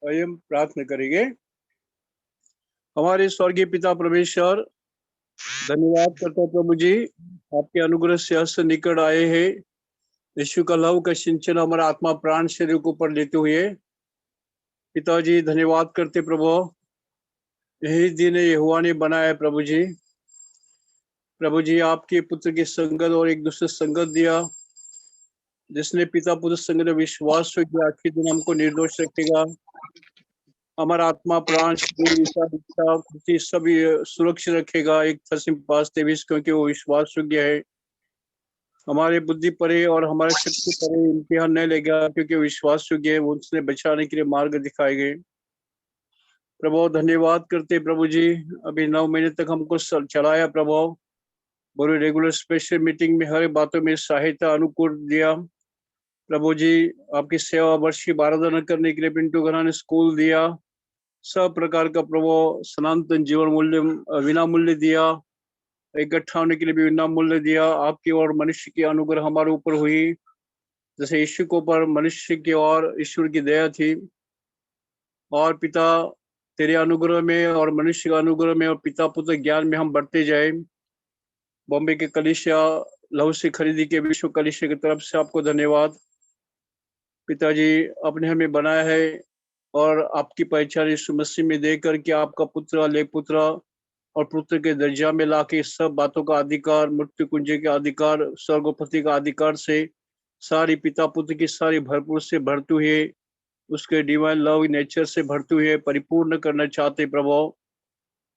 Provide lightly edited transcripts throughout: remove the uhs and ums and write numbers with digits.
आइए हम प्रार्थना करेंगे। हमारे स्वर्गीय पिता परमेश्वर, धन्यवाद करता हूं प्रभु जी, आपके अनुग्रह से हस्त निकट आए हैं। यीशु का लव का सिंचन हमारा आत्मा प्राण शरीर को ऊपर लेते हुए पिताजी धन्यवाद करते प्रभु। यही दिन यहोवा ने बनाया है प्रभु जी। प्रभु जी आपके पुत्र की संगत और एक दूसरे संगत दिया, जिसने पिता पुत्र संगत विश्वास किया आखिरी दिन हमको निर्दोष रखेगा। हमारा आत्मा प्राण शरीर इच्छा खुशी सभी सुरक्षित रखेगा। 1:5-23 क्योंकि वो विश्वास योग्य है। हमारे बुद्धि परे और हमारे शक्ति परे इम्तिहान नहीं लेगा, क्योंकि विश्वास योग्य है। वो उसने बचाने के लिए मार्ग दिखाएंगे। प्रभु धन्यवाद करते प्रभु जी, अभी 9 महीने तक हमको चलाया प्रभु। पूरे रेगुलर स्पेशल मीटिंग में हर बातों में सहायता अनुकूल दिया प्रभु जी। आपकी सेवा वर्ष की आराधना करने के लिए पिंटू घराने स्कूल दिया। सब प्रकार का प्रभु सनातन जीवन मूल्य विना मूल्य दिया। इकट्ठा होने के लिए भी बिना मूल्य दिया। आपकी और मनुष्य की अनुग्रह हमारे ऊपर हुई, जैसे यीशु को पर मनुष्य की और ईश्वर की दया थी। और पिता तेरे अनुग्रह में और मनुष्य का अनुग्रह में और पिता पुत्र ज्ञान में हम बढ़ते जाए। बॉम्बे के कलीसिया लहू से खरीदी के विश्व कलीसिया की तरफ से आपको धन्यवाद। पिताजी आपने हमें बनाया है और आपकी पहचान यीशु मसीह में देकर के आपका पुत्र ले पुत्र और पुत्र के दर्जा में लाके सब बातों का अधिकार, मृत्यु कुंज के अधिकार, स्वर्गपति का अधिकार से सारी पिता पुत्र की सारी भरपूर से भरते हुए उसके डिवाइन लव नेचर से भरते हुए परिपूर्ण करना चाहते प्रभु।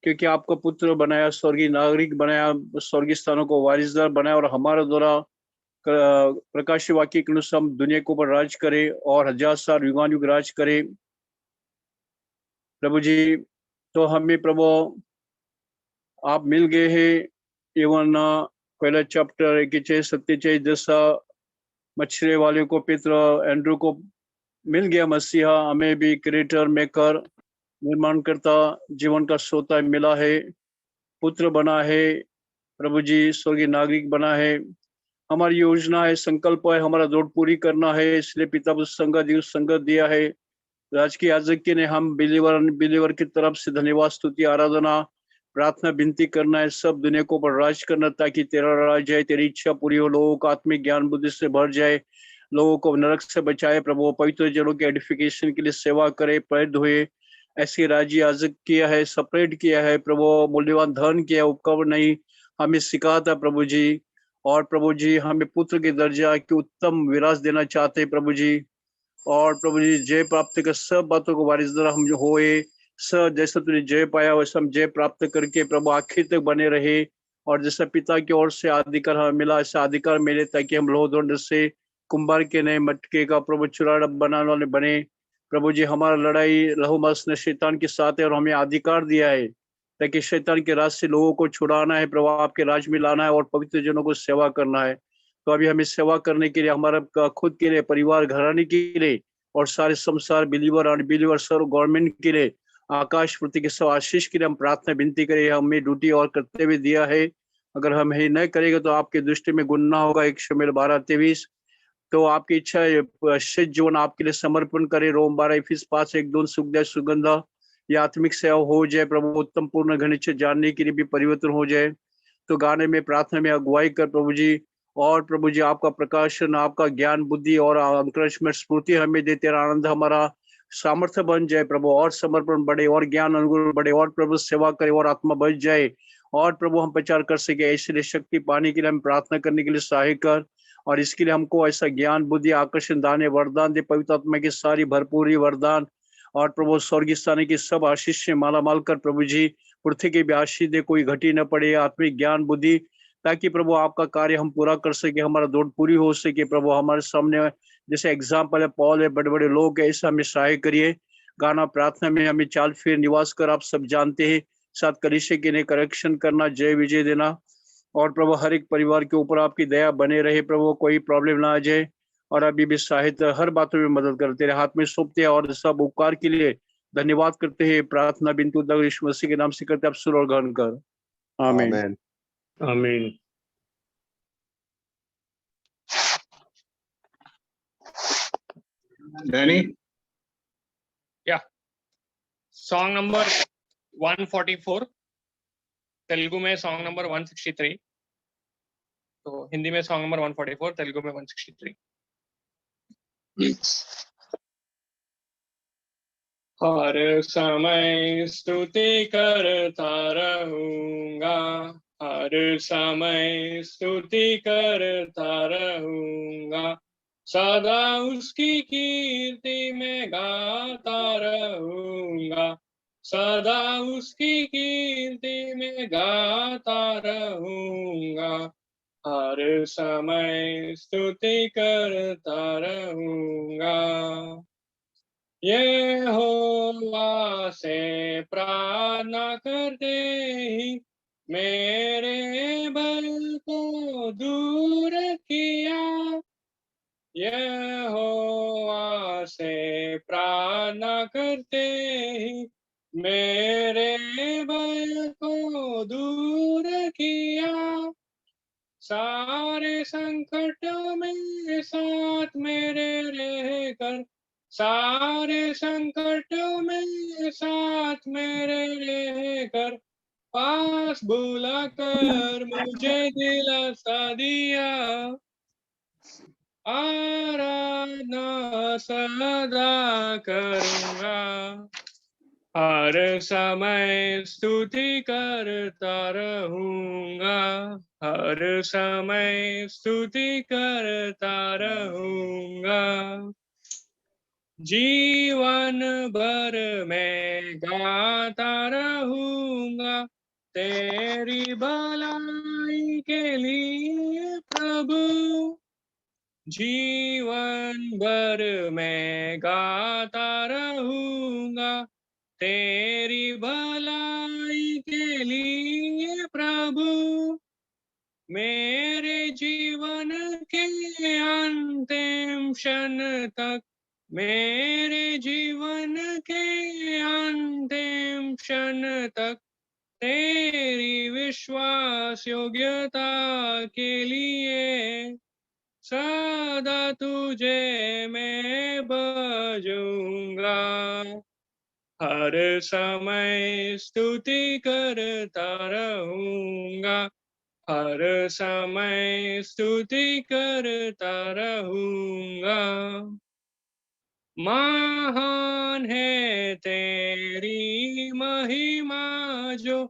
क्योंकि आपका पुत्र बनाया, स्वर्गीय नागरिक बनाया, स्वर्गीय स्थानों को वारिसदार बनाया और हमारे द्वारा प्रकाश वाक्य के अनुसार हम दुनिया के ऊपर राज करे और 1000 साल युगान युग राज करे प्रभु जी। तो हमें प्रभु आप मिल गए हैं। एवं पहला चैप्टर 21-27 जैसा मछली वाले को पित्र एंड्रू को मिल गया मसीहा, हमें भी क्रिएटर मेकर निर्माण करता जीवन का श्रोता मिला है, पुत्र बना है प्रभु जी, स्वर्गीय नागरिक बना है। हमारी योजना है, संकल्प है, हमारा दौड़ पूरी करना है। इसलिए पिता संगत दिया है। राजकीय याजक ने हम बिलीवर की तरफ से धन्यवाद स्तुति आराधना प्रार्थना विनती करना है, सब दुनिया को ऊपर राज करना, ताकि तेरा राज है, तेरी इच्छा पूरी हो, लोगों को आत्मिक ज्ञान बुद्धि से भर जाए, लोगों को नरक से बचाए प्रभु, पवित्र जनों के एडिफिकेशन के लिए सेवा करे, पैद हुए ऐसे राज्य याजक किया है, सेपरेट किया है प्रभु, मूल्यवान धन किया, उपकर नहीं हमें सिखाता प्रभु जी। और प्रभु जी हमें पुत्र के दर्जा की उत्तम विरासत देना चाहते प्रभु जी। और प्रभु जी जय प्राप्त कर सब बातों को वारिसदार हम जो होए, सब जैसा तुझे जय पाया वैसा हम जय प्राप्त करके प्रभु आखिर तक बने रहे। और जैसा पिता की ओर से अधिकार हमें मिला, ऐसा अधिकार मिले, ताकि हम लोह दंड से कुंभार के नए मटके का प्रभु चुराड़ा बनाने वाले बने प्रभु जी। हमारा लड़ाई लहू मांस ने शैतान के साथ है और हमें अधिकार दिया है, ताकि शैतान के राज से लोगों को छुड़ाना है प्रभु, आपके राज में लाना है और पवित्र जनों को सेवा करना है। तो अभी हमें सेवा करने के लिए, हमारा खुद के लिए, परिवार घराने के लिए और सारे संसार बिलीवर अनबिलीवर सर्व गवर्नमेंट के लिए, आकाश पृथ्वी के सब आशीष के लिए हम प्रार्थना विनती करें। हमें ड्यूटी और कर्तव्य दिया है, अगर हम ही नहीं करेंगे तो आपके दृष्टि में गुनाह होगा। 1 शमूएल 12:23। तो आपकी इच्छा है शेष जीवन आपके लिए समर्पण करे। रोम 12:5-1-2 सुखदायक सुगंधा या आत्मिक सेवा हो जाए प्रभु, उत्तम पूर्ण घनिष्ठ जानने के लिए भी परिवर्तन हो जाए। तो गाने में प्रार्थना में अगुवाई कर प्रभु जी। और प्रभु जी आपका प्रकाशन, आपका ज्ञान बुद्धि और अंकुरमेंट स्फूर्ति हमें दे, तेरा आनंद हमारा सामर्थ्य बन जाए प्रभु, और समर्पण बढ़े और ज्ञान अनुग्रह बढ़े और प्रभु सेवा करे और आत्मा बच जाए और प्रभु हम प्रचार कर सके। इसलिए शक्ति पाने के लिए हम प्रार्थना करने के लिए सहायक कर, और इसके लिए हमको ऐसा ज्ञान बुद्धि आकर्षण दाने वरदान दे, पवित्र आत्मा की सारी भरपूरी वरदान और प्रभु स्वर्गीय स्थान की सब आशीष से माला माल कर प्रभु जी। पृथ्वी की भी आशीष दे, कोई घटी न पड़े, आत्मिक ज्ञान बुद्धि, ताकि प्रभु आपका कार्य हम पूरा कर सके, हमारा दौड़ पूरी हो सके प्रभु। हमारे सामने जैसे एग्जाम्पल है, पॉल है, बड़े बड़े लोग है, ऐसा हमें सहाय करिए। गाना प्रार्थना में हमें चाल फिर निवास कर, आप सब जानते हैं, साथ कलीसिया के लिए करेक्शन करना, जय विजय देना। और प्रभु हर एक परिवार के ऊपर आपकी दया बने रहे प्रभु, कोई प्रॉब्लम ना आ जाए। और अभी भी सहायता हर बातों में मदद करते रहे, हाथ में सौंपते हैं और सब उपकार के लिए धन्यवाद करते हैं। प्रार्थना बिंदु तक यीशु मसीह के नाम से करते, आप सुर और गान कर, आमीन आमेन। आमीन। डैनी या सॉन्ग नंबर 144, तेलुगु में सॉन्ग नंबर 163, तो हिंदी में सॉन्ग नंबर 144, तेलुगु में 163। हर समय स्तुति करता रहूंगा, हर समय स्तुति करता रहूंगा, सदा उसकी कीर्ति में गाता रहूंगा, सदा उसकी कीर्ति में गाता रहूंगा, हर समय स्तुति करता रहूंगा। यहोवा से प्रार्थना करते ही मेरे बल को दूर किया, यहोवा से प्रार्थना करते ही मेरे बल को दूर किया, सारे संकटों में साथ मेरे रहकर, सारे संकटों में साथ मेरे रहकर, पास बुलाकर मुझे दिलासा दिया, आराधना सदा करूंगा, हर समय स्तुति करता रहूंगा, हर समय स्तुति करता रहूंगा, जीवन भर मैं गाता रहूंगा, तेरी भलाई के लिए प्रभु, जीवन भर मैं गाता रहूंगा, तेरी भलाई के लिए प्रभु, मेरे जीवन के अंतिम क्षण तक, मेरे जीवन के अंतिम क्षण तक, तेरी विश्वास योग्यता के लिए सदा तुझे मैं बजूंगा, हर समय स्तुति करता रहूंगा, हर समय स्तुति करता रहूंगा, महान है तेरी महिमा जो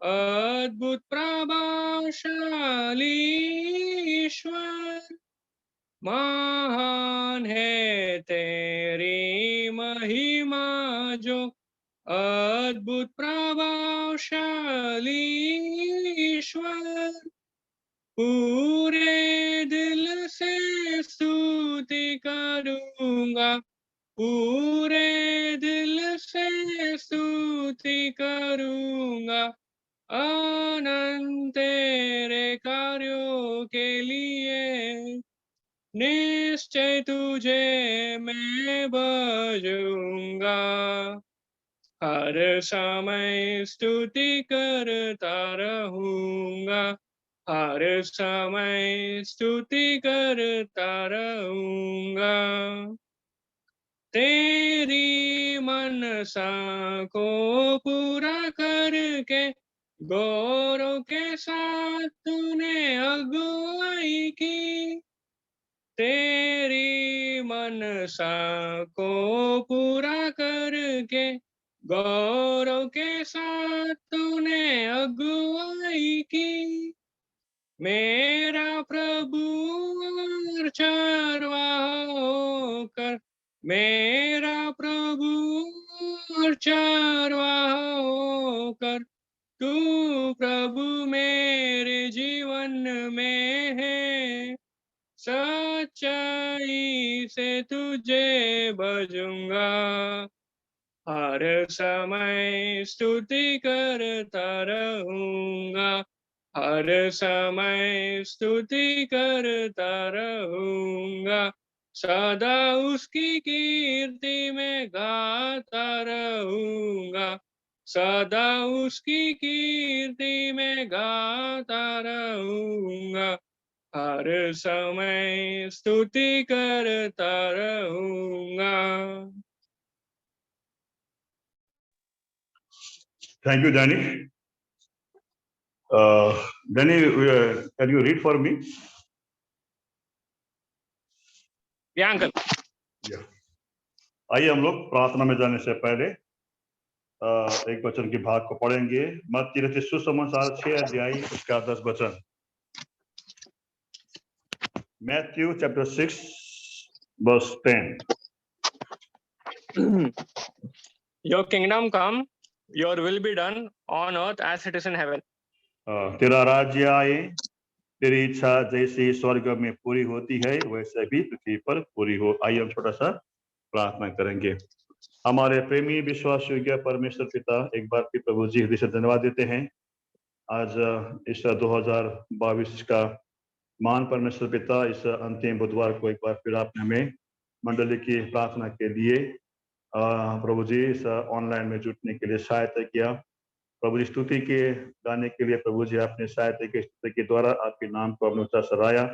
अद्भुत प्रभावशाली ईश्वर, महान है तेरी महिमा जो अद्भुत प्रभावशाली ईश्वर, पूरे दिल से स्तुति करूंगा, पूरे दिल से स्तुति करूंगा, अनंत तेरे कार्यों के लिए, निश्चय तुझे मैं भजूंगा, हर समय स्तुति करता रहूंगा, हर समय स्तुति करता रहूंगा, तेरी मनसा को पूरा करके गौरव के साथ तूने अगुवाई की, तेरी मनसा को पूरा करके गौरव के साथ तूने अगुवाई की, मेरा प्रभु और चरवाहा होकर, मेरा प्रभु और चरवाहा होकर, तू प्रभु मेरे जीवन में है, सच्चाई से तुझे भजूंगा, हर समय स्तुति करता रहूंगा, हर समय स्तुति करता रहूंगा, सदा उसकी कीर्ति में गाता रहूंगा, सदा उसकी कीर्ति में गाता रहूंगा, हर समय स्तुति करता रहूंगा। Thank you, Danny. Danny, can you read for me? Yeah, uncle. Yeah. आइए हम लोग प्रार्थना में जाने से पहले एक वचन के भाग को पढ़ेंगे। मत्ती रचित सुसमाचार 6 अध्याय उसका 10 वचन। Matthew chapter 6 verse 10. Your kingdom come, your will be done on earth as it is in heaven. तेरा राज्य आए, तेरी इच्छा जैसे स्वर्ग में पूरी होती है वैसे भी पृथ्वी पर पूरी हो। आइए हम छोटा सा प्रार्थना करेंगे। हमारे प्रेमी विश्वास योग्य परमेश्वर पिता, एक बार फिर प्रभु जी हृदय से धन्यवाद देते हैं। आज इस 2022 का मान परमेश्वर पिता, इस अंतिम बुधवार को एक बार फिर आपने हमें मंडली की प्रार्थना के लिए प्रभु जी इस ऑनलाइन में जुटने के लिए सहायता किया। प्रभु जी स्तुति के गाने के लिए प्रभु जी आपने सहायता के स्तुति के द्वारा आपके नाम को अपने ऊंचा सराया।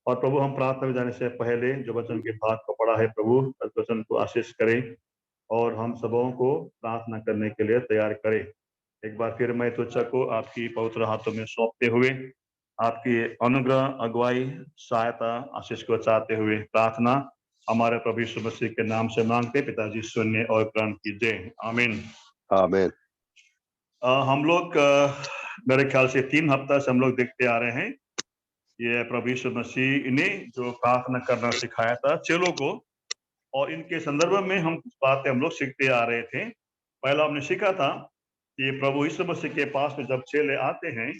और प्रभु हम प्रार्थना में जाने से पहले जो वचन के भाग को पढ़ा है प्रभु उस वचन को आशीष करें और हम सबों को प्रार्थना करने के लिए तैयार करें। एक बार फिर मैं तुच्छ को आपकी पवित्र हाथों में सौंपते हुए आपकी अनुग्रह, अगुवाई, सहायता, आशीष को चाहते हुए प्रार्थना हमारे प्रभु यीशु मसीह के नाम से मांगते। पिताजी सुनिए और ग्रहण कीजिए। आमीन। आमीन। हम लोग मेरे ख्याल से 3 हफ्ता से हम लोग देखते आ रहे हैं ये प्रभु यीशु मसीह ने जो प्रार्थना करना सिखाया था चेलों को, और इनके संदर्भ में हम कुछ बातें हम लोग सीखते आ रहे थे। पहला हमने सीखा था कि प्रभु यीशु मसीह के पास में जब चेले आते हैं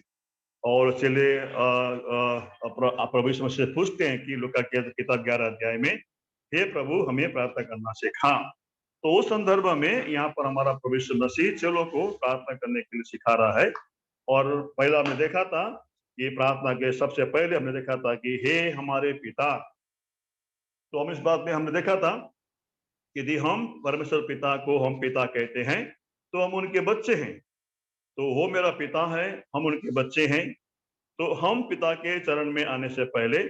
और चेले प्रभु यीशु मसीह से पूछते हैं कि लूका की किताब 11 अध्याय में, हे प्रभु हमें प्रार्थना करना सिखा। तो उस संदर्भ में यहाँ पर हमारा प्रभु यीशु मसीह चेलों को प्रार्थना करने के लिए सिखा रहा है। और पहला हमने देखा था कि प्रार्थना के सबसे पहले हमने देखा था कि हे हमारे पिता। तो हम इस बात में हमने देखा था कि यदि हम परमेश्वर पिता को हम पिता कहते हैं तो हम उनके बच्चे हैं। तो वो मेरा पिता है, हम उनके बच्चे हैं। तो हम पिता के चरण में आने से पहला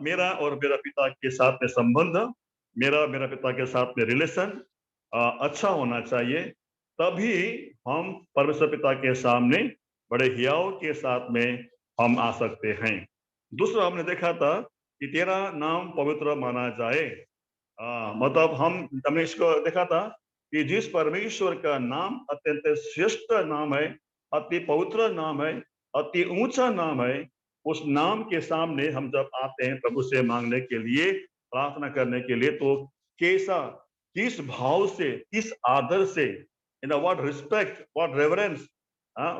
मेरा और मेरा पिता के साथ में संबंध, मेरा पिता के साथ में रिलेशन अच्छा होना चाहिए, तभी हम परमेश्वर पिता के सामने बड़े हियाव के साथ में हम आ सकते हैं। दूसरा हमने देखा था कि तेरा नाम पवित्र माना जाए। मतलब हमने इसको देखा था कि जिस परमेश्वर का नाम अत्यंत श्रेष्ठ नाम है, अति पवित्र नाम है, अति ऊंचा नाम है, उस नाम के सामने हम जब आते हैं प्रभु से मांगने के लिए, प्रार्थना करने के लिए, तो किस भाव से, किस आदर से, what respect, what reverence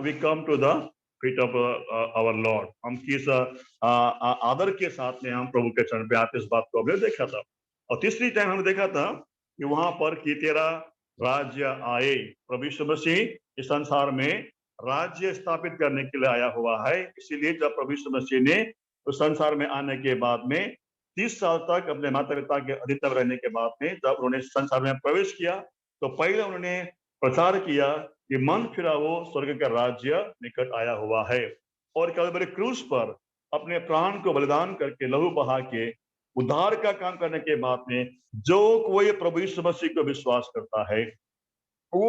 we come to the feet of our Lord। हम किस आदर के साथ में हम प्रभु के चरण पे आते, इस बात को हमने देखा था। और तीसरी टाइम हमने देखा था कि वहां पर कि तेरा राज्य आए। प्रभु यीशु मसीह इस संसार में राज्य स्थापित करने के लिए आया हुआ है। इसीलिए जब प्रभु यीशु मसीह ने उस संसार में आने के बाद में 30 साल तक अपने माता पिता के अधीन में रहने के बाद में जब उन्होंने संसार में प्रवेश किया तो पहले उन्होंने प्रचार किया कि मन फिराओ, स्वर्ग का राज्य निकट आया हुआ है। और कलवरी क्रूस पर अपने प्राण को बलिदान करके, लहू बहा के उद्धार का काम करने के बाद में जो कोई प्रभु यीशु मसीह को विश्वास करता है वो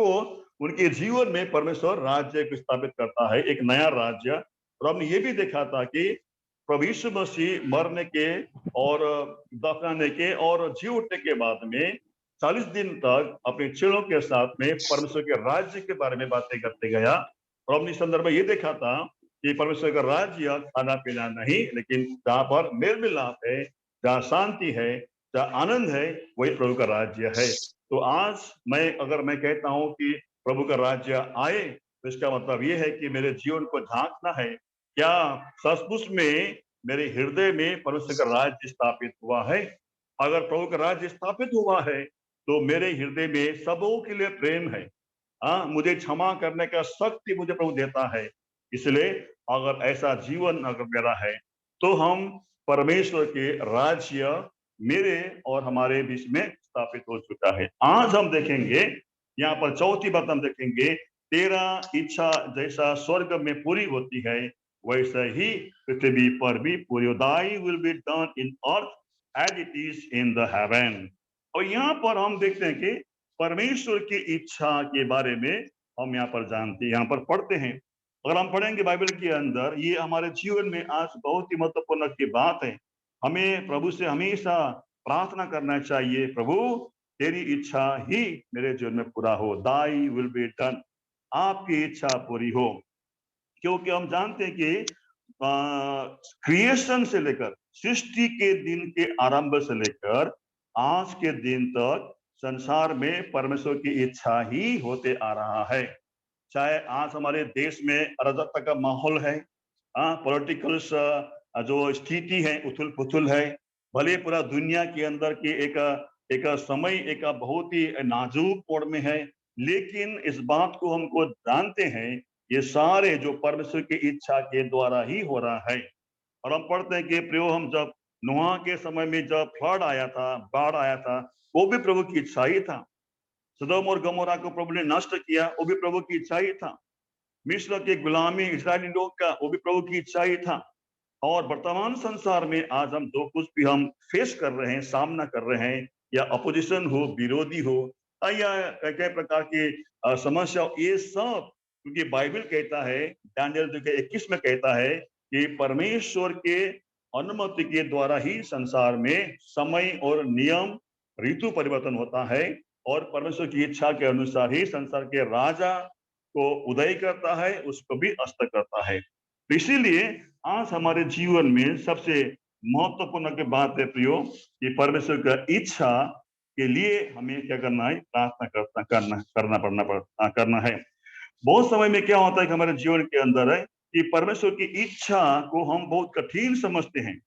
उनके जीवन में परमेश्वर राज्य को स्थापित करता है, एक नया राज्य। और हमने ये भी देखा था कि प्रभु यीशु मसीह मरने के और दफनाने के और जी उठने के बाद में 40 दिन तक अपने चेलों के साथ में परमेश्वर के राज्य के बारे में बातें करते गया। और हमने इस संदर्भ में ये देखा था कि परमेश्वर का राज्य खाना पीना नहीं, लेकिन जहाँ पर मेल मिलाप है, जहाँ शांति है, जहाँ आनंद है, वही प्रभु का राज्य है। तो आज अगर मैं कहता हूं कि प्रभु का राज्य आए तो इसका मतलब ये है कि मेरे जीवन को झांकना है, क्या सचमुच में मेरे हृदय में परमेश्वर का राज्य स्थापित हुआ है। अगर प्रभु का राज्य स्थापित हुआ है तो मेरे हृदय में सबों के लिए प्रेम है। मुझे क्षमा करने का शक्ति मुझे प्रभु देता है। इसलिए अगर ऐसा जीवन अगर मेरा है तो हम परमेश्वर के राज्य मेरे और हमारे बीच में स्थापित हो चुका है। आज हम देखेंगे यहाँ पर चौथी बात हम देखेंगे, तेरा इच्छा जैसा स्वर्ग में पूरी होती है वैसे ही पृथ्वी पर भी पूरी हो। Thy will be done in earth as it is in the heaven। और यहाँ पर हम देखते हैं कि परमेश्वर की इच्छा के बारे में हम यहाँ पर जानते हैं, यहाँ पर पढ़ते हैं। अगर हम पढ़ेंगे बाइबल के अंदर, ये हमारे जीवन में आज बहुत ही महत्वपूर्ण की बात है। हमें प्रभु से हमेशा प्रार्थना करना चाहिए, प्रभु तेरी इच्छा ही मेरे जीवन में पूरा हो, दाई विल बी डन, आपकी इच्छा पूरी हो। क्योंकि हम जानते हैं कि क्रिएशन से लेकर, सृष्टि के दिन के आरंभ से लेकर आज के दिन तक संसार में परमेश्वर की इच्छा ही होते आ रहा है। चाहे आज हमारे देश में अराजकता का माहौल है, पॉलिटिकल जो स्थिति है उथल पुथल है, भले पूरा दुनिया के अंदर की एक समय एक बहुत ही नाजुक दौर में है, लेकिन इस बात को हमको जानते हैं, ये सारे जो परमेश्वर की इच्छा के द्वारा ही हो रहा है। और हम पढ़ते हैं कि प्रभु, हम जब नूह के समय में जब फ्लड आया था, बाढ़ आया था, वो भी प्रभु की इच्छा ही था। सदोम और गमोरा को प्रभु ने नष्ट किया, वो भी प्रभु की इच्छा ही था। मिस्र की गुलामी इस्राएली लोग का, वो भी प्रभु की इच्छा ही था। और वर्तमान संसार में आज हम जो कुछ भी हम फेस कर रहे हैं, सामना कर रहे हैं, या अपोजिशन हो, विरोधी हो, या कई प्रकार की समस्या, ये सब, क्योंकि बाइबल कहता है, दानियल 21 में कहता है कि परमेश्वर के अनुमति के द्वारा ही संसार में समय और नियम, ऋतु परिवर्तन होता है, और परमेश्वर की इच्छा के अनुसार ही संसार के राजा को उदय करता है, उसको भी अस्त करता है। तो इसीलिए आज हमारे जीवन में सबसे महत्वपूर्ण की बात है प्रियो, कि परमेश्वर की इच्छा के लिए हमें क्या करना है, प्रार्थना करना है। बहुत समय में क्या होता है कि हमारे जीवन के अंदर है कि परमेश्वर की इच्छा को हम बहुत कठिन समझते हैं।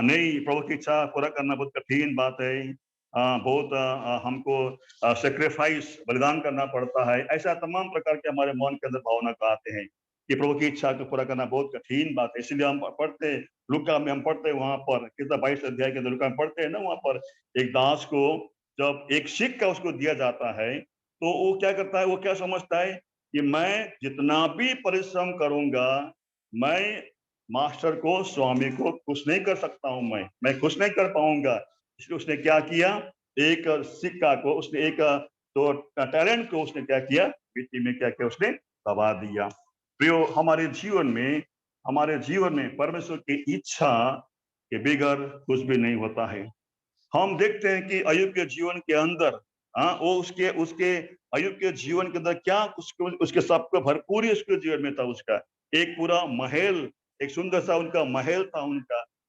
नहीं, प्रभु की इच्छा पूरा करना बहुत कठिन बात है, बहुत हमको सेक्रीफाइस, बलिदान करना पड़ता है, ऐसा तमाम प्रकार के हमारे मन के अंदर भावना का आते हैं कि प्रभु की इच्छा को पूरा करना बहुत कठिन बात है। इसलिए हम पढ़ते, लूका में हम पढ़ते हैं, वहां पर कितना 22 अध्याय के अंदर लूका में पढ़ते हैं ना, वहां पर एक दास को जब एक सिक्का उसको दिया जाता है, तो वो क्या करता है, वो क्या समझता है कि मैं जितना भी परिश्रम करूंगा, मैं मास्टर को, स्वामी को खुश नहीं कर सकता हूं, मैं खुश नहीं कर पाऊंगा। इसलिए उसने क्या किया, एक सिक्का को उसने, एक तो टैलेंट को उसने क्या किया, मिट्टी में क्या किया, उसने दबा दिया। प्रियो, हमारे जीवन में परमेश्वर की इच्छा के बगैर कुछ भी नहीं होता है। हम देखते हैं कि अय्यूब के जीवन के अंदर, वो उसके उसके अय्यूब के जीवन के अंदर क्या उसके सबको भरपूरी उसके जीवन में था। उसका एक पूरा महल, एक सुंदर सा उनका महल था,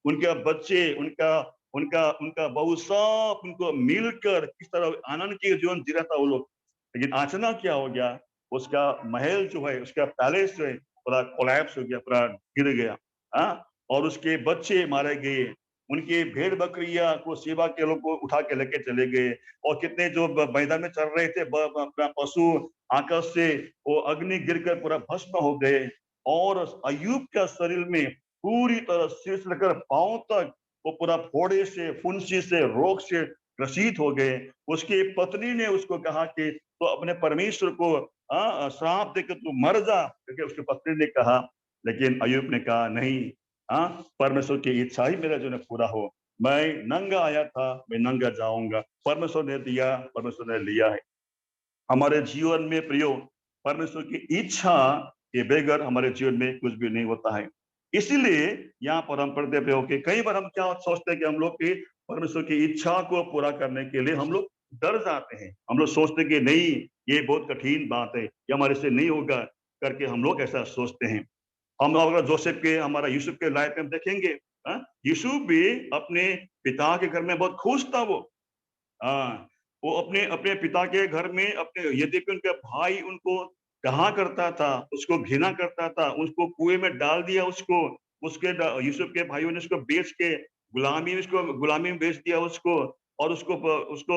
उनके बच्चे, उनका उनका उनका बहू, सब उनको मिलकर किस तरह आनंद के जीवन जी रहा था वो लोग। लेकिन अचानक क्या हो गया, उसका महल जो है, उसका पैलेस जो है, पूरा कोलैप्स हो गया, पूरा गिर गया। और उसके बच्चे मारे गए, उनके भेड़ बकरियां को सेवा के लोग को उठा के लेके चले गए, और कितने जो मैदान में चल रहे थे अपना पशु, आकाश से वो अग्नि गिरकर पूरा भस्म हो गए। और अय्यूब का शरीर में पूरी तरह सिर से लेकर पांव तक वो पूरा फोड़े से, फुंसी से, रोग से ग्रसित हो गए। उसकी पत्नी ने उसको कहा कि तो अपने परमेश्वर को श्राप देकर तू मर जा, क्योंकि उसकी पत्नी ने कहा। लेकिन अय्यूब ने कहा नहीं, परमेश्वर की इच्छा ही मेरा जो है पूरा हो। मैं नंगा आया था, मैं नंगा जाऊंगा। परमेश्वर ने दिया, परमेश्वर ने लिया है। हमारे जीवन में प्रियो, परमेश्वर की इच्छा के बगैर हमारे जीवन में कुछ भी नहीं होता है। इसीलिए यहाँ पर हम पढ़ते प्रियो कि कई बार हम क्या सोचते हैं कि हम लोग की परमेश्वर की इच्छा को पूरा करने के लिए हम लोग डर जाते हैं। हम लोग सोचते हैं कि नहीं, ये बहुत कठिन बात है, ये हमारे से नहीं होगा, करके हम लोग ऐसा सोचते हैं। हम अगर जोसेफ के, हमारा यूसुफ के लाइफ में देखेंगे, यूसुफ भी अपने पिता के घर में बहुत खुश था। हाँ, वो अपने अपने पिता के घर में, अपने, यद्यपि उनका भाई उनको कहा करता था, उसको घृणा करता था, उसको कुएं में डाल दिया, उसको, यूसुफ के भाइयों ने उसको बेच के गुलामी में बेच दिया उसको। और उसको उसको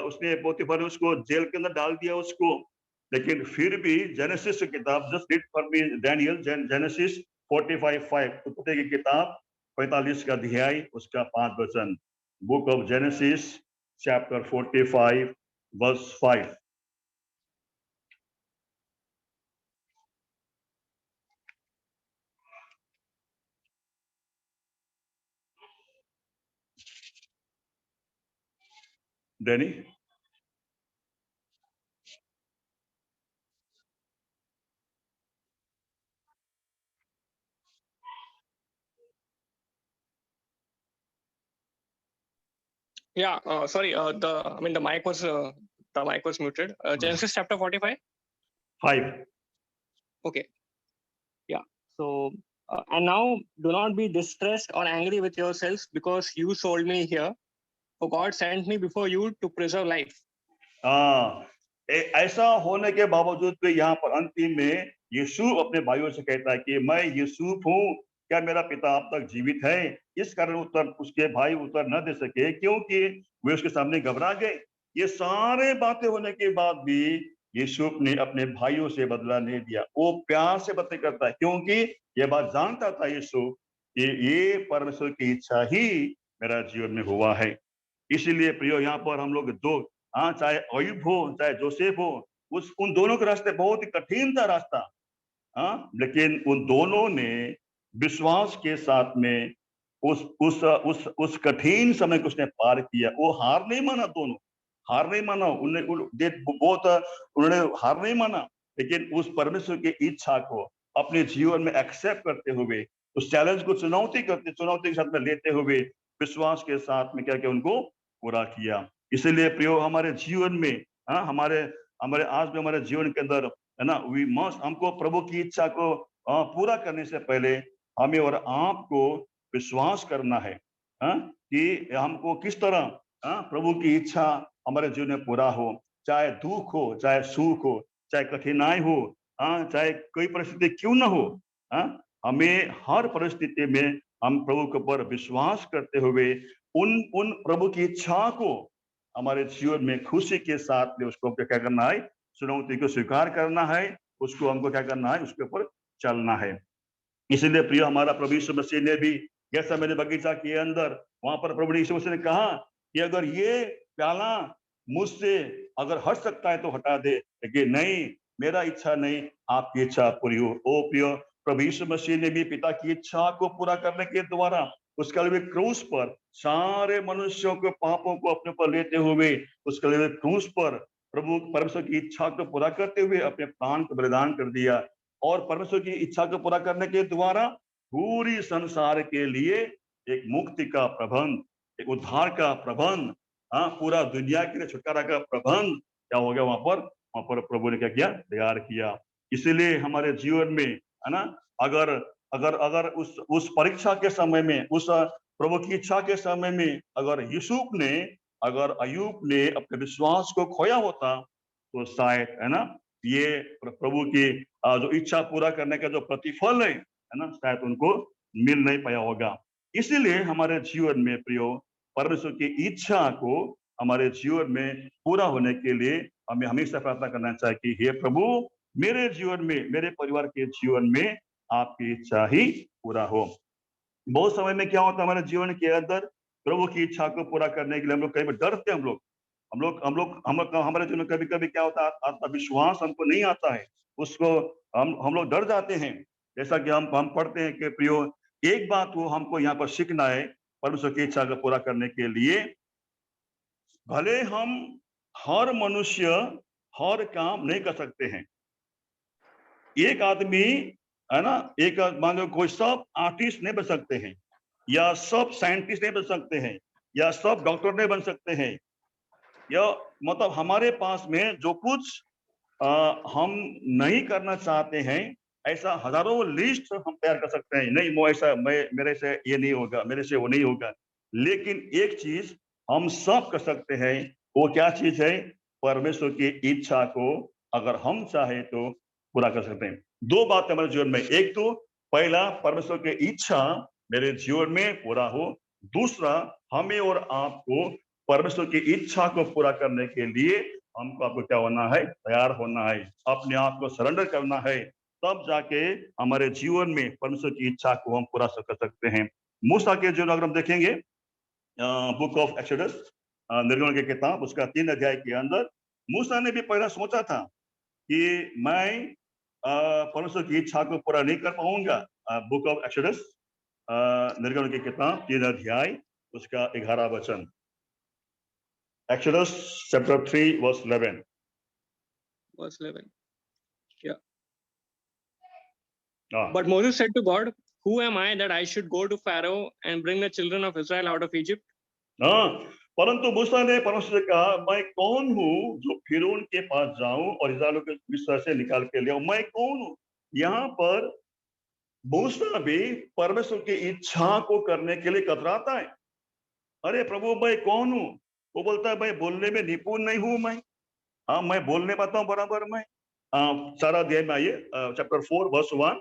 उसने पोतीफर ने उसको जेल के अंदर डाल दिया उसको। लेकिन फिर भी जेनेसिस की किताब, just read for me Daniel, genesis 45:5, उत्पत्ति की किताब 45 का अध्याय, उसका 5 वचन। Book of genesis chapter 45 verse 5. Danny? Yeah, sorry. The mic was muted. Genesis chapter 45. 5. Okay. Yeah. So, and now do not be distressed or angry with yourselves because you sold me here. For God sent me before you to preserve life. ऐसा होने के बावजूद भी यहाँ पर अंतिम में यीशु अपने भाइयों से कहता है कि मैं यूसुफ हूँ, क्या मेरा पिता अब तक जीवित है? इस कारण उत्तर उसके भाई उत्तर न दे सके क्योंकि वे उसके सामने घबरा गए। ये सारे बातें होने के बाद भी यूसुफ ने अपने भाइयों से बदला नहीं दिया। वो प्यार से बातें करता है क्योंकि ये बात जानता था यूसुफ कि ये परमेश्वर की इच्छा ही मेरा जीवन में हुआ है। इसीलिए प्रियो यहाँ पर हम लोग दो चाहे अयुब हो चाहे जोसेफ हो, उन दोनों के रास्ते बहुत ही कठिन था रास्ता। लेकिन उन दोनों ने विश्वास के साथ में उस कठिन समय को उसने पार किया। वो हार नहीं माना, दोनों हार नहीं माना। उन्होंने हार नहीं माना, लेकिन उस परमेश्वर की इच्छा को अपने जीवन में एक्सेप्ट करते हुए, उस चैलेंज को चुनौती के साथ में लेते हुए विश्वास के साथ में क्या किया, उनको पूरा किया। इसीलिए प्रियो हमारे जीवन में हमारे आज में हमारे जीवन के अंदर है ना, वी मस्ट हमको प्रभु की इच्छा को पूरा करने से पहले हमें और आपको विश्वास करना है कि हमको किस तरह प्रभु की इच्छा हमारे जीवन में पूरा हो, चाहे दुख हो, चाहे सुख हो, चाहे कठिनाई हो, चाहे कोई परिस्थिति क्यों ना हो। हमें हर परिस्थिति में हम प्रभु के ऊपर विश्वास करते हुए उन प्रभु की इच्छा को हमारे जीवन में खुशी के साथ में उसको क्या करना है, चुनौती को स्वीकार करना है, उसको हमको क्या करना है, उसके ऊपर चलना है। इसीलिए प्रिय हमारा प्रभु यीशु मसीह ने भी जैसा मेरे बगीचा के अंदर वहां पर प्रभु यीशु मसीह ने कहा कि अगर ये प्याला मुझसे अगर हट सकता है तो हटा दे, लेकिन नहीं, मेरा इच्छा नहीं, आपकी इच्छा पूरी हो। ओ प्रिय प्रभु यीशु मसीह ने भी पिता की इच्छा को पूरा करने के द्वारा उसके लिए क्रूस पर सारे मनुष्यों के पापों को अपने पर लेते हुए उसके लिए क्रूस पर प्रभु परमेश्वर की इच्छा को पूरा करते हुए अपने प्राण को बलिदान कर दिया। और परमेश्वर की इच्छा को पूरा करने के द्वारा पूरी संसार के लिए एक मुक्ति का प्रबंध, एक उद्धार का प्रबंध, पूरा दुनिया के लिए छुटकारा का प्रबंध क्या हो गया, वहां पर प्रभु ने क्या किया, तैयार किया। इसीलिए हमारे जीवन में है ना, अगर अगर अगर उस परीक्षा के समय में, उस प्रभु की इच्छा के समय में अगर अगर अयूब ने अपने विश्वास को खोया होता तो शायद है ना, ये प्रभु की जो इच्छा पूरा करने का जो प्रतिफल है ना, शायद उनको मिल नहीं पाया होगा। इसीलिए हमारे जीवन में प्रियो परमेश्वर की इच्छा को हमारे जीवन में पूरा होने के लिए हमें हमेशा प्रार्थना करना चाहिए कि हे प्रभु, मेरे जीवन में, मेरे परिवार के जीवन में आपकी इच्छा ही पूरा हो। बहुत समय में क्या होता है हमारे जीवन के अंदर, प्रभु की इच्छा को पूरा करने के लिए हम लोग कई बार डरते हैं। हमारे जीवन में कभी कभी क्या होता है, आत्मविश्वास हमको नहीं आता है, उसको हम लोग डर जाते हैं। जैसा कि हम पढ़ते हैं कि प्रियो एक बात वो हमको यहाँ पर सीखना है परमेश्वर की इच्छा को पूरा करने के लिए, भले हम हर मनुष्य हर काम नहीं कर सकते हैं। एक आदमी है ना, एक मान लो कोई सब आर्टिस्ट नहीं बन सकते हैं, या सब साइंटिस्ट नहीं बन सकते हैं, या सब डॉक्टर नहीं बन सकते हैं, या मतलब हमारे पास में जो कुछ हम नहीं करना चाहते हैं, ऐसा हजारों लिस्ट हम तैयार कर सकते हैं। नहीं, वो ऐसा मेरे से ये नहीं होगा, मेरे से वो नहीं होगा। लेकिन एक चीज हम सब कर सकते हैं, वो क्या चीज है, परमेश्वर की इच्छा को अगर हम चाहे तो पूरा कर सकते हैं। दो बात हमारे जीवन में, एक तो पहला परमेश्वर की इच्छा मेरे जीवन में पूरा हो, दूसरा हमें और आपको परमेश्वर की इच्छा को पूरा करने के लिए हमको आपको क्या होना है, तैयार होना है, अपने आप को सरेंडर करना है, तब जाके हमारे जीवन में परमेश्वर की इच्छा को हम पूरा कर सकते हैं। मूसा के जीवन अगर हम देखेंगे, बुक ऑफ एक्सोडस, निर्गमन की किताब, उसका 3 अध्याय के अंदर मूसा ने भी पहला सोचा था कि मैं परमेश्वर की इच्छा को पूरा नहीं कर पाऊंगा। बुक ऑफ एक्सोडस, निर्गमन की किताब 3 अध्याय उसका 11 वचन। Exodus chapter 3 verse 11. Verse 11. Yeah. Ah. But Moses said to God, "Who am I that I should go to Pharaoh and bring the children of Israel out of Egypt?" परंतु मूसा ने परमेश्वर से कहा, मैं कौन हूँ जो फिरौन के पास जाऊं और इस्राएलियों को मिस्र से निकाल के ले आऊं? मैं कौन हूँ? यहाँ पर मूसा भी परमेश्वर की इच्छा को करने के लिए कतराता है। अरे प्रभु, मैं कौन हूँ? वो बोलता है, मैं बोलने में निपुण नहीं हूं मैं। हाँ, मैं बोलने पाता हूँ बराबर मैं। चार अध्याय में आइए, chapter 4 verse 1।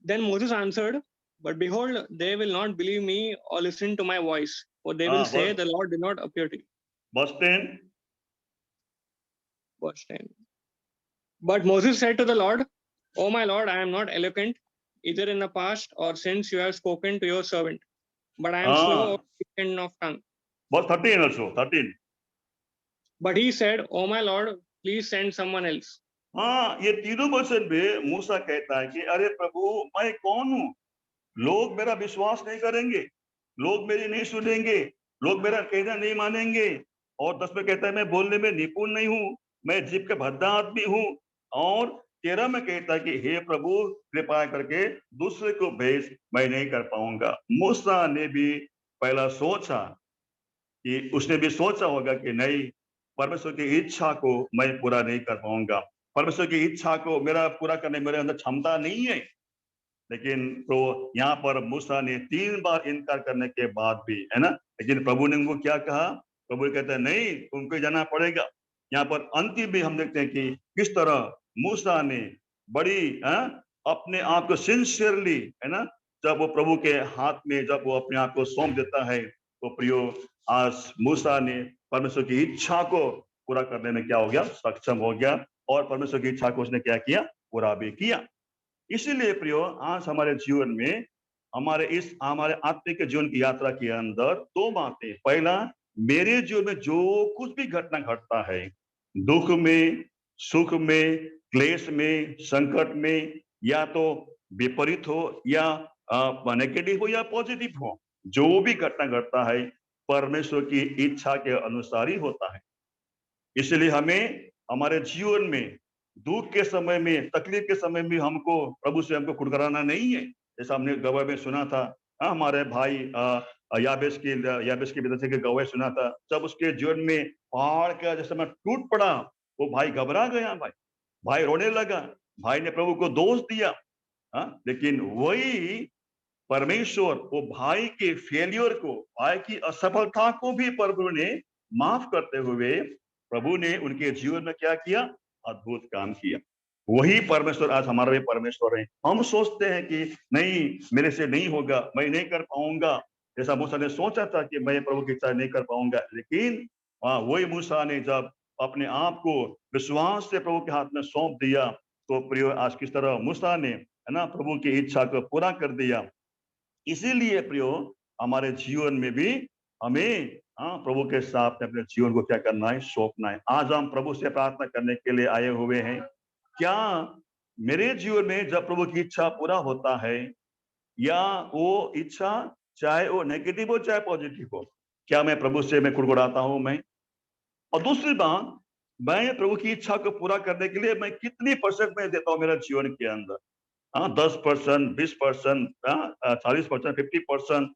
Then Moses answered, "But behold, they will not believe me or listen to my voice, for they will say, the Lord did not appear to you." Verse 10। Verse 10. But Moses said to the Lord, "O my Lord, I am not eloquent, either in the past or since you have spoken to your servant, but I am slow of speech and of tongue." Verse 13 also, 13। But he said, "O my Lord, please send someone else." हाँ, ये तीनों वचन में मूसा कहता है कि अरे प्रभु, मैं कौन हूँ? लोग मेरा विश्वास नहीं करेंगे, लोग मेरी नहीं सुनेंगे, लोग मेरा कहना नहीं मानेंगे। और 10 में कहता है, मैं बोलने में निपुण नहीं हूँ, मैं जीभ का भद्दा आदमी हूँ। और 13 में कहता है कि हे प्रभु, कृपा करके दूसरे को भेज, मैं नहीं कर पाऊंगा। मूसा ने भी पहला सोचा कि उसने भी सोचा होगा कि नहीं, परमेश्वर की इच्छा को मैं पूरा नहीं कर पाऊंगा, परमेश्वर की इच्छा को मेरा पूरा करने मेरे अंदर क्षमता नहीं है। लेकिन तो यहाँ पर मूसा ने 3 बार इनकार करने के बाद भी, है ना, लेकिन प्रभु ने उनको क्या कहा? प्रभु कहते हैं, नहीं, तुमको जाना पड़ेगा। यहाँ पर अंतिम भी हम देखते हैं कि किस तरह मूसा ने बड़ी अपने आप को सिंसियरली, है ना, जब वो प्रभु के हाथ में जब वो अपने आप को सौंप देता है, तो प्रियो, आज मूसा ने परमेश्वर की इच्छा को पूरा करने में क्या हो गया? सक्षम हो गया। और परमेश्वर की इच्छा को उसने क्या किया? पूरा भी किया। इसीलिए प्रियो, आज हमारे जीवन में, हमारे आत्मिक जीवन की यात्रा के अंदर 2 बातें। पहला, मेरे जीवन में जो कुछ भी घटना घटता है, दुख में, सुख में, क्लेश में, संकट में, या तो विपरीत हो या नेगेटिव हो या पॉजिटिव हो, जो भी घटना घटता है परमेश्वर की इच्छा के अनुसार ही होता है। इसलिए हमें हमारे जीवन में दुख के समय में, तकलीफ के समय में हमको प्रभु से हमको कुड़कुड़ाना नहीं है। जैसा हमने गवाह में सुना था, हमारे भाई याबेश की विधवा के गवाह सुना था, जब उसके जीवन में पहाड़ का जैसे मैं टूट पड़ा, वो भाई घबरा गया, भाई रोने लगा, भाई ने प्रभु को दोष दिया। लेकिन वही परमेश्वर वो भाई के फेलियर को, भाई की असफलता को भी प्रभु ने माफ करते हुए, प्रभु ने उनके जीवन में क्या किया? अद्भुत काम किया। वही परमेश्वर आज हमारा भी परमेश्वर है। हम सोचते हैं कि नहीं, मेरे से नहीं होगा, मैं नहीं कर पाऊंगा। जैसा मूसा ने सोचा था कि मैं प्रभु की इच्छा नहीं कर पाऊंगा, लेकिन वही मूसा ने जब अपने आप को विश्वास से प्रभु के हाथ में सौंप दिया, तो प्रिय, आज किस तरह मूसा ने, है ना, प्रभु की इच्छा को पूरा कर दिया। इसीलिए प्रियो, हमारे जीवन में भी हमें प्रभु के साथ अपने जीवन को क्या करना है? सौंपना है। आज हम प्रभु से प्रार्थना करने के लिए आए हुए हैं। क्या मेरे जीवन में जब प्रभु की इच्छा पूरा होता है, या वो इच्छा चाहे वो नेगेटिव हो चाहे पॉजिटिव हो, क्या मैं प्रभु से मैं कुड़कुड़ाता हूं मैं? और दूसरी बात, मैं प्रभु की इच्छा को पूरा करने के लिए मैं कितनी परसेंट में देता हूं मेरे जीवन के अंदर? 10%, 20%, 40%, 50%,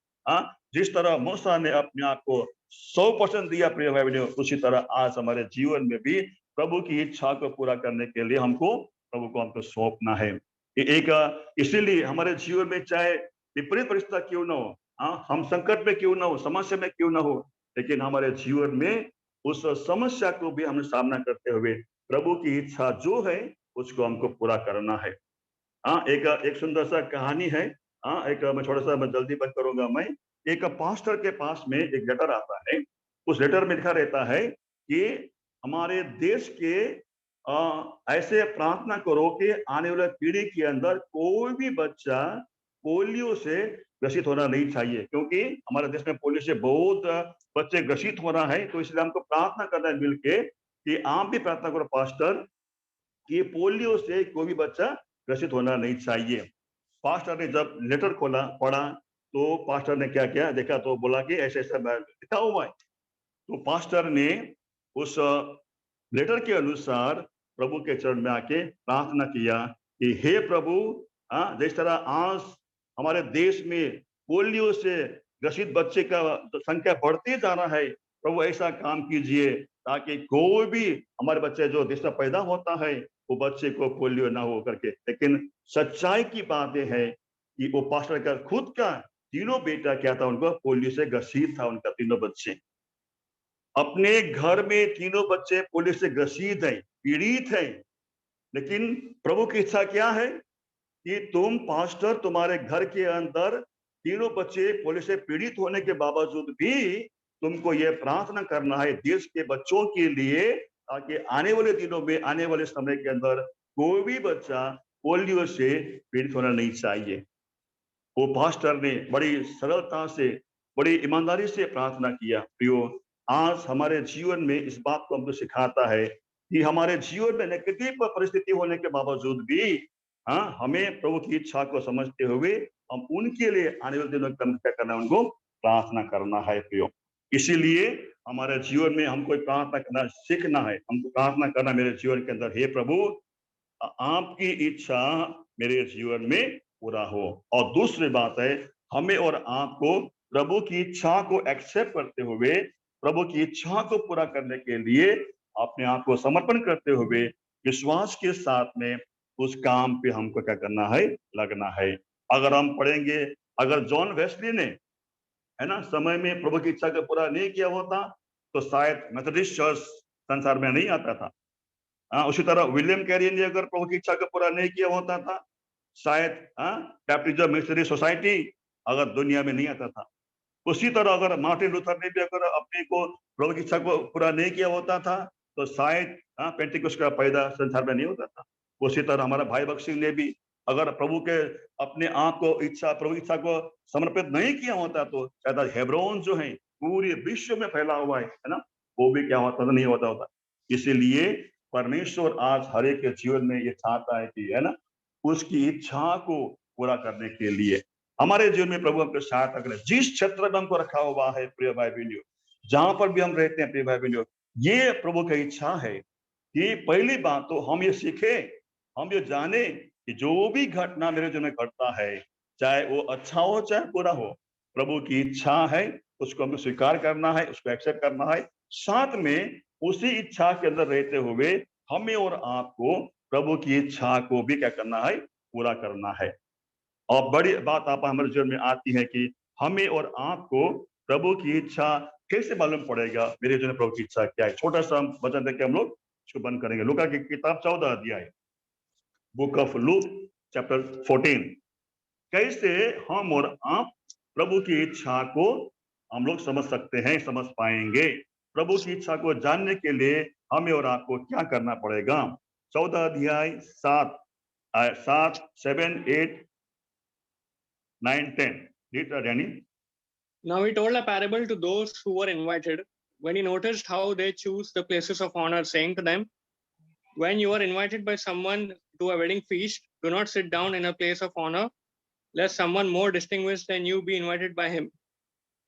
जिस तरह मूसा ने अपने आप को 100% दिया प्रिय भाई बहनों, उसी तरह आज हमारे जीवन में भी प्रभु की इच्छा को पूरा करने के लिए हमको सौंपना है। इसीलिए हमारे जीवन में चाहे विपरीत परिस्थिति क्यों ना हो, हम संकट में क्यों ना हो, समस्या में क्यों ना हो, लेकिन हमारे जीवन में उस समस्या को भी हमें सामना करते हुए प्रभु की इच्छा जो है उसको हमको पूरा करना है। एक सुंदर सा कहानी है। मैं छोटा सा, मैं जल्दी बंद करूंगा मैं। एक पास्टर के पास में एक लेटर आता है। उस लेटर में लिखा रहता है कि हमारे देश के ऐसे प्रार्थना करो कि आने वाले पीढ़ी के अंदर कोई भी बच्चा पोलियो से ग्रसित होना नहीं चाहिए, क्योंकि हमारे देश में पोलियो से बहुत बच्चे ग्रसित हो रहा है। तो इसलिए हमको प्रार्थना करना है मिलके कि आप भी प्रार्थना करो पास्टर, कि पोलियो से कोई भी बच्चा ग्रसित होना नहीं चाहिए। पास्टर ने जब लेटर खोला, पढ़ा, तो पास्टर ने क्या किया, देखा तो बोला कि ऐसा ऐसा लिखा हुआ है। तो पास्टर ने उस लेटर के अनुसार प्रभु के चरण में आके प्रार्थना किया कि हे प्रभु, जिस तरह आज हमारे देश में पोलियो से ग्रसित बच्चे का संख्या बढ़ती जा रहा है। प्रभु ऐसा काम कीजिए ताकि कोई भी हमारे बच्चे जो देश में पैदा होता है वो बच्चे को पोलियो ना हो करके। लेकिन सच्चाई की बात यह है कि वो पास्टर का खुद का तीनों बेटा क्या था, उनको पोलियो से ग्रसित था, उनका तीनों बच्चे। अपने घर में तीनों बच्चे पोलियो से ग्रसित है, पीड़ित है। लेकिन प्रभु की इच्छा क्या है कि तुम पास्टर, तुम्हारे घर के अंदर तीनों बच्चे पोलियो से पीड़ित होने के बावजूद भी तुमको यह प्रार्थना करना है देश के बच्चों के लिए, ताकि आने वाले दिनों में, आने वाले समय के अंदर कोई भी बच्चा पोलियो से पीड़ित होना नहीं चाहिए। वो पास्टर ने बड़ी सरलता से, बड़ी ईमानदारी से प्रार्थना किया। प्रियो, आज हमारे जीवन में इस बात को हमको सिखाता है कि हमारे जीवन में नेगेटिव परिस्थिति होने के बावजूद भी हमें प्रभु की इच्छा को समझते हुए हम उनके लिए आने वाले दिनों में क्या करना है, उनको प्रार्थना करना है। प्रियो, इसीलिए हमारे जीवन में हमको प्रार्थना करना सीखना है। हमको प्रार्थना करना मेरे जीवन के अंदर, हे प्रभु आपकी इच्छा मेरे जीवन में पूरा हो। और दूसरी बात है, हमें और आपको प्रभु की इच्छा को एक्सेप्ट करते हुए, प्रभु की इच्छा को पूरा करने के लिए अपने आप को समर्पण करते हुए विश्वास के साथ में उस काम पे हमको क्या करना है, लगना है। अगर हम पढ़ेंगे, अगर जॉन वेस्ली ने समय में प्रभु की इच्छा को पूरा नहीं किया होता तो शायद मेथोडिस्ट चर्च संसार में नहीं आता था। उसी तरह विलियम कैरी ने अगर प्रभु की इच्छा को पूरा नहीं किया होता था, शायद बैप्टिज्म मिशनरी सोसाइटी अगर दुनिया में नहीं आता था। उसी तरह अगर मार्टिन लूथर ने भी अगर अपने को प्रभु की इच्छा को पूरा नहीं किया होता था तो शायद पेंटिकोस्ट का पैदा संसार में नहीं होता था। उसी तरह हमारा भाई भगत सिंह ने भी अगर प्रभु के अपने आप को प्रभु की इच्छा को समर्पित नहीं किया होता तो शायद हेब्रोन जो है पूरे विश्व में फैला हुआ है ना, वो भी क्या होता था, नहीं होता। इसीलिए परमेश्वर आज हर एक के जीवन में ये चाहता है कि उसकी इच्छा को पूरा करने के लिए हमारे जीवन में प्रभु हमको सहायता करें। जिस क्षेत्र में हमको रखा हुआ है प्रिय भाई बहनों, जहां पर भी हम रहते हैं प्रिय भाई बहनों, ये प्रभु की इच्छा है कि पहली बात तो हम ये सीखे, हम ये जाने कि जो भी घटना मेरे जीवन में घटता है, चाहे वो अच्छा हो चाहे बुरा हो, प्रभु की इच्छा है, उसको हमें स्वीकार करना है, उसको एक्सेप्ट करना है। साथ में उसी इच्छा के अंदर रहते हुए हमें और आपको प्रभु की इच्छा को भी क्या करना है, पूरा करना है। और बड़ी बात आप हमारे जीवन में आती है कि हमें और आपको प्रभु की इच्छा कैसे मालूम पड़ेगा, मेरे जीवन में प्रभु की इच्छा क्या है। छोटा सा वचन देके हम लोग इसको बंद करेंगे। लूका की किताब 14 अध्याय, बुक ऑफ लूक चैप्टर 14। कैसे हम और आप प्रभु की इच्छा को हम लोग समझ सकते हैं, समझ पाएंगे। प्रभु की इच्छा को जानने के लिए हमें और आपको क्या करना पड़ेगा। 14 अध्याय 7, 7, 8, 9, 10. Read that, Danny. Now he told a parable to those who were invited. When he noticed how they choose the places of honor, saying to them, when you are invited by someone to a wedding feast, do not sit down in a place of honor, lest someone more distinguished than you be invited by him.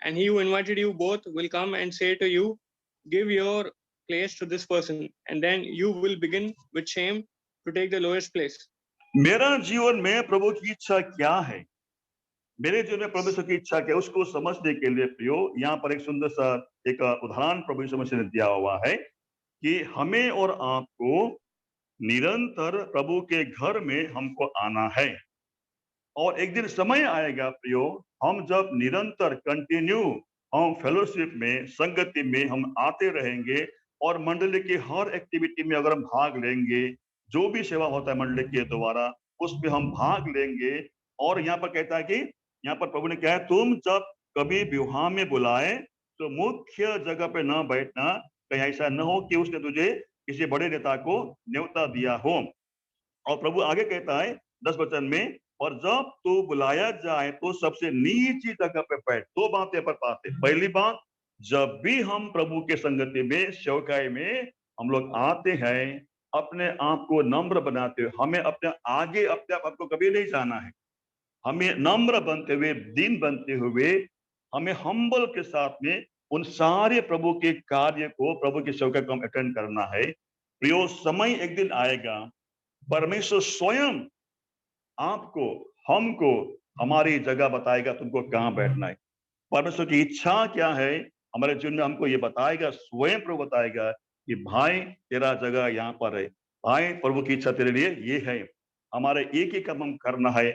And he who invited you both will come and say to you, give your place to this person, and then you will begin with shame to take the lowest place. मेरा जीवन में प्रभु की इच्छा क्या है, मेरे जीवन में परमेश्वर की इच्छा क्या है, उसको समझने के लिए प्रियो यहाँ पर एक सुंदर सा एक उदाहरण प्रभु यीशु मसीह ने दिया हुआ है कि हमें और आपको निरंतर प्रभु के घर में हमको आना है। और एक दिन समय आएगा प्रियो, हम जब निरंतर कंटिन्यू हम फेलोशिप में, संगति में हम आते रहेंगे और मंडली की हर एक्टिविटी में अगर हम भाग लेंगे, जो भी सेवा होता है मंडली के द्वारा उसमें हम भाग लेंगे। और यहाँ पर कहता है कि यहाँ पर प्रभु ने कहा है, तुम जब कभी विवाह में बुलाए तो मुख्य जगह पे न बैठना, कहीं ऐसा न हो कि उसने तुझे किसी बड़े नेता को न्योता दिया हो। और प्रभु आगे कहता है 10 वचन में, और जब तू बुलाया जाए तो सबसे नीची जगह पे बैठ। दो बातें पर पाते। पहली बात, जब भी हम प्रभु के संगति में, सेवकाई में हम लोग आते हैं, अपने आप को नम्र बनाते हुए, हमें अपने आगे अपने आप को कभी नहीं जाना है। हमें नम्र बनते हुए, दीन बनते हुए, हमें हम्बल के साथ में उन सारे प्रभु के कार्य को, प्रभु की सेवा को हम अटेंड करना है। प्रियो, समय एक दिन आएगा परमेश्वर स्वयं आपको, हमको हमारी जगह बताएगा, तुमको कहाँ बैठना है। परमेश्वर की इच्छा क्या है हमारे जीवन में, हमको ये बताएगा, स्वयं प्रभु बताएगा कि भाई तेरा जगह यहाँ पर है, भाई प्रभु की इच्छा तेरे लिए ये है। हमारे एक ही काम हम करना है,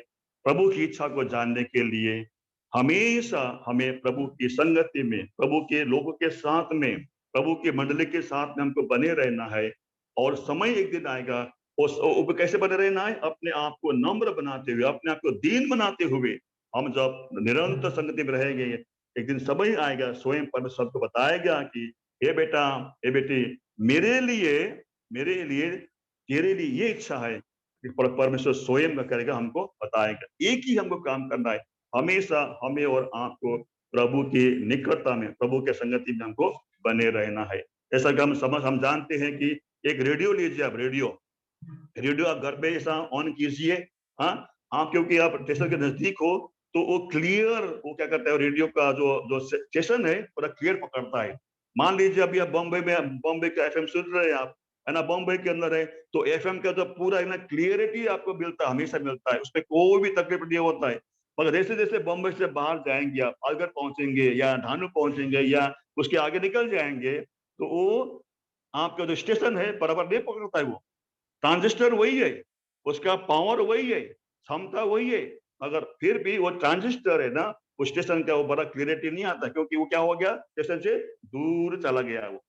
प्रभु की इच्छा को जानने के लिए हमेशा हमें प्रभु की संगति में, प्रभु के लोगों के साथ में, प्रभु की मंडली के साथ में हमको बने रहना है। और समय एक दिन आएगा, उस कैसे बने रहना है, अपने आप को नम्र बनाते हुए, अपने आप को दीन बनाते हुए हम जब निरंतर संगति में रहेंगे, एक दिन समय आएगा, स्वयं परमेश्वर को बताएगा कि हे बेटा, हे बेटी, मेरे लिए तेरे लिए ये इच्छा है कि परमेश्वर स्वयं का करेगा, हमको बताएगा। एक ही हमको काम करना है, हमेशा हमें और आपको प्रभु की निकटता में, प्रभु के संगति में हमको बने रहना है। ऐसा कि हम जानते हैं कि एक रेडियो लीजिए, आप रेडियो आप घर पे ऐसा ऑन कीजिए, हाँ, आप क्योंकि आप स्टेशन के नजदीक हो तो वो क्लियर, वो क्या करता है, रेडियो का जो स्टेशन है पूरा क्लियर पकड़ता है। मान लीजिए अभी आप बॉम्बे का एफएम सुन रहे हैं आप, है ना, बॉम्बे के अंदर है, तो एफएम का जो पूरा है ना क्लियरिटी आपको मिलता है, हमेशा मिलता है, उसमें कोई भी तकलीफ नहीं होता है। मगर जैसे जैसे बॉम्बे से बाहर जाएंगे, आप अगर पहुंचेंगे या ढानू पहुंचेंगे या उसके आगे निकल जाएंगे, तो वो आपका जो स्टेशन है बराबर नहीं पकड़ता है। वो ट्रांजिस्टर वही है, उसका पावर वही है, क्षमता वही है, मगर फिर भी वो ट्रांजिस्टर है ना, वो स्टेशन का वो बड़ा क्लियरिटी नहीं आता, क्योंकि वो क्या हो गया, स्टेशन से दूर चला गया वो।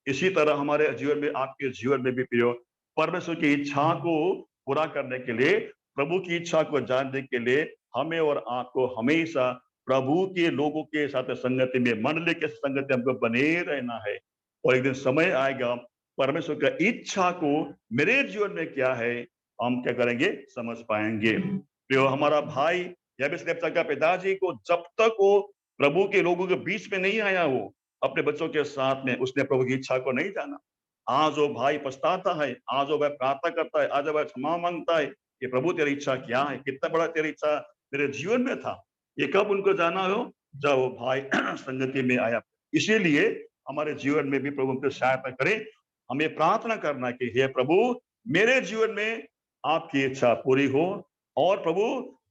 इसी तरह हमारे जीवन में, आपके जीवन में भी प्रियो, परमेश्वर की इच्छा को पूरा करने के लिए, प्रभु की इच्छा को जानने के लिए हमें और आपको हमेशा प्रभु के लोगों के साथ संगति में, मंडली के संगति हमको बने रहना है। और एक दिन समय आएगा, परमेश्वर का इच्छा को मेरे जीवन में क्या है हम क्या करेंगे, समझ पाएंगे। प्रियो, हमारा भाई याबेस का पिताजी को जब तक वो प्रभु के लोगों के बीच में नहीं आया, वो अपने बच्चों के साथ में, उसने प्रभु की इच्छा को नहीं जाना। आज वो भाई पछताता है, आज वो भाई प्रार्थना करता है, आज वो क्षमा मांगता है कि प्रभु तेरी इच्छा क्या है, कितना बड़ा तेरी इच्छा मेरे जीवन में था। ये कब उनको जाना हो, जब वो भाई संगति में आया। इसीलिए हमारे जीवन में भी प्रभु हमको सहायता करे। हमें प्रार्थना करना कि हे प्रभु, मेरे जीवन में आपकी इच्छा पूरी हो, और प्रभु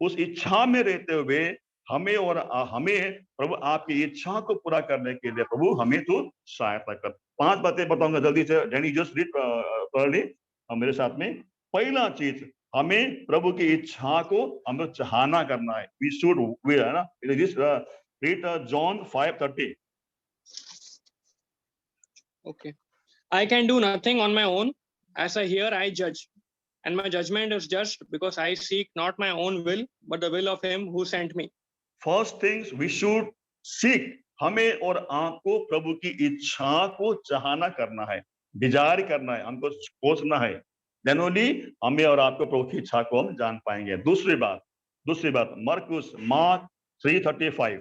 उस इच्छा में रहते हुए हमें और हमें प्रभु आपकी इच्छा को पूरा करने के लिए प्रभु हमें तो सहायता कर। 5 बातें बताऊंगा जल्दी से, डैनी जस्ट रीड मेरे साथ में। पहला चीज, हमें प्रभु की इच्छा को हमें चाहना करना है। वी शुड, वी है ना, read John 5:30। Okay. I can do nothing on my own. As I hear, I judge. And my judgment is just because I seek not my own will, but the will of him who sent me. First things we should seek, हमें और आपको प्रभु की इच्छा को चाहना करना है, Dzire करना है, हमको सोचना है। देन ओनली हमें और आपको प्रभु की इच्छा को हम जान पाएंगे। दूसरी बात mark 3:35।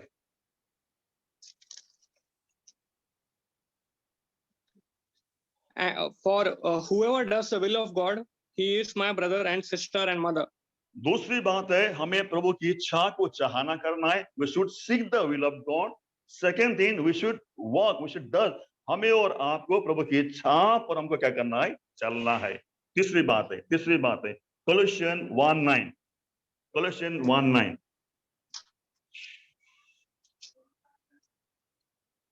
For whoever does the will of God, he is my brother and sister and mother. दूसरी बात है, हमें प्रभु की इच्छा को चाहना करना है। We should seek the will of God. Second thing, we should walk, we should does, हमें और आपको प्रभु की इच्छा पर हमको क्या करना है, चलना है। तीसरी बात है कोलोसियन 1:9।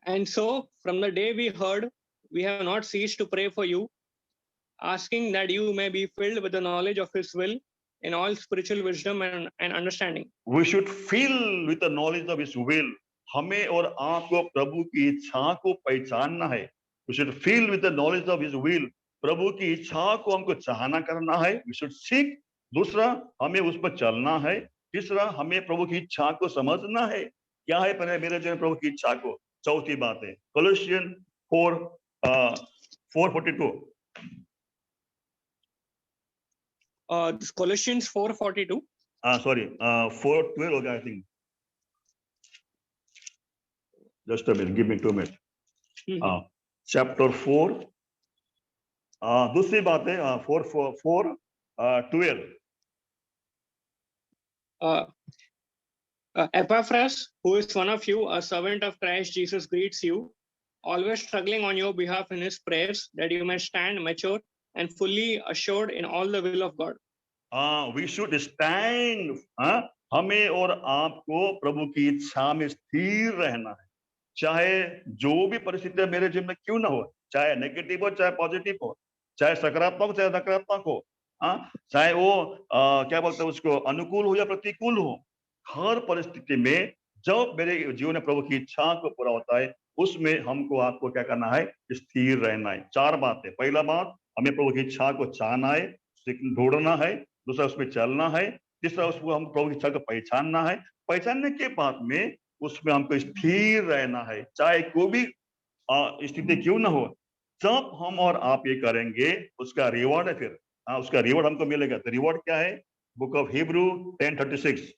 And so, from the day we heard, we have not ceased to pray for you, asking that you may be filled with the knowledge of his will in all spiritual wisdom and understanding. We should fill with the knowledge of his will. हमें और आपको प्रभु की इच्छा को पहचानना है। We should fill with the knowledge of his will. प्रभु की इच्छा को हमको चाहना करना है। We should seek। दूसरा, हमें उस पर चलना है। तीसरा, हमें प्रभु की इच्छा को समझना है, क्या है पहले मेरे जीवन प्रभु की इच्छा को। चौथी बात है कोलोसियन 4:42। This Colossians 4:42. Sorry, 4:12 होगा I think. Just a minute, give me 2 minutes. Chapter 4, दूसरी बात है 4:12। Epaphras, who is one of you, a servant of Christ Jesus, greets you, always struggling on your behalf in his prayers, that you may stand mature and fully assured in all the will of God. We should stand हमें और आपको प्रभु की इच्छा में स्थिर रहना है, चाहे जो भी परिस्थिति मेरे जीवन में क्यों ना हो, चाहे नेगेटिव हो चाहे पॉजिटिव हो, चाहे सकारात्मक हो चाहे नकारात्मक हो, चाहे वो क्या बोलते हैं उसको अनुकूल हो या प्रतिकूल हो, हर परिस्थिति में जब मेरे जीवन में प्रभु की इच्छा को पूरा होता है, उसमें हमको आपको क्या करना है, स्थिर रहना है। 4 बातें। पहला बात, हमें प्रभु की इच्छा को चाहना है, ढूंढना है। दूसरा, उसमें चलना है। तीसरा, उसको हम प्रभु की इच्छा को पहचानना है। पहचानने के बाद में उसमें हमको स्थिर रहना है, चाहे कोई भी स्थिति क्यों ना हो। जब हम और आप ये करेंगे, उसका रिवॉर्ड है फिर, उसका रिवॉर्ड हमको मिलेगा। तो रिवॉर्ड क्या है? Book of Hebrew 10:36।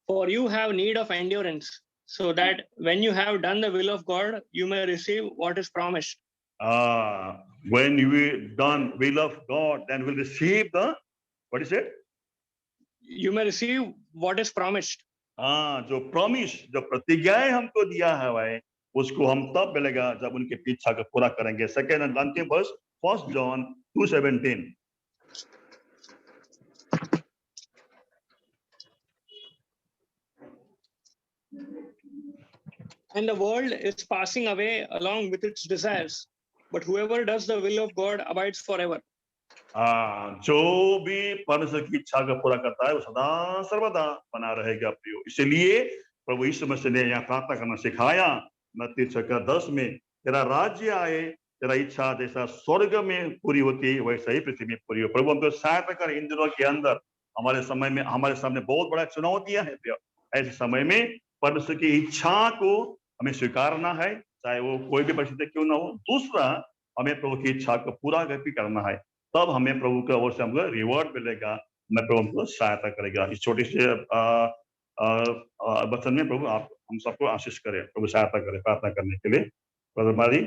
For you have need of endurance, so that when you have done the will of God, you may receive what is promised. When we done will of God, then we'll receive the, what is it? You may receive what is promised. जो promise, जो प्रतिज्ञाएं हमको दिया है, उसको हम तब मिलेगा जब उनके इच्छा को पूरा करेंगे। सेकेंड एंड अंतिम verse, 1 John 2:17। And the world is passing away along with its desires, but whoever does the will of God abides forever. जो भी परमेश्वर की इच्छा को पूरा करता है वो सदा सर्वदा बना रहेगा प्रियो। इसलिए प्रभु यीशु मसीह ने यहाँ प्रार्थना करना सिखाया, मत्ती 6:10 में, तेरा राज्य आए, तेरा इच्छा जैसा स्वर्ग में पूरी होती है वैसा ही पृथ्वी में पूरी हो। प्रभु हमको सहायता कर इन दिनों के अंदर, हमारे समय में हमारे सामने बहुत बड़ा चुनौतियां है प्रियो। ऐसे समय में परमेश्वर की इच्छा को हमें स्वीकारना है, चाहे वो कोई भी परिस्थिति क्यों ना हो। दूसरा, हमें प्रभु की इच्छा को पूरा भी करना है, तब हमें प्रभु की ओर से हमको रिवॉर्ड मिलेगा, मैं प्रभु हमको सहायता करेगा। इस छोटे से वचन में प्रभु आप हम सबको आशीष करें, प्रभु सहायता करें। प्रार्थना करने के लिए ब्रदर मारी।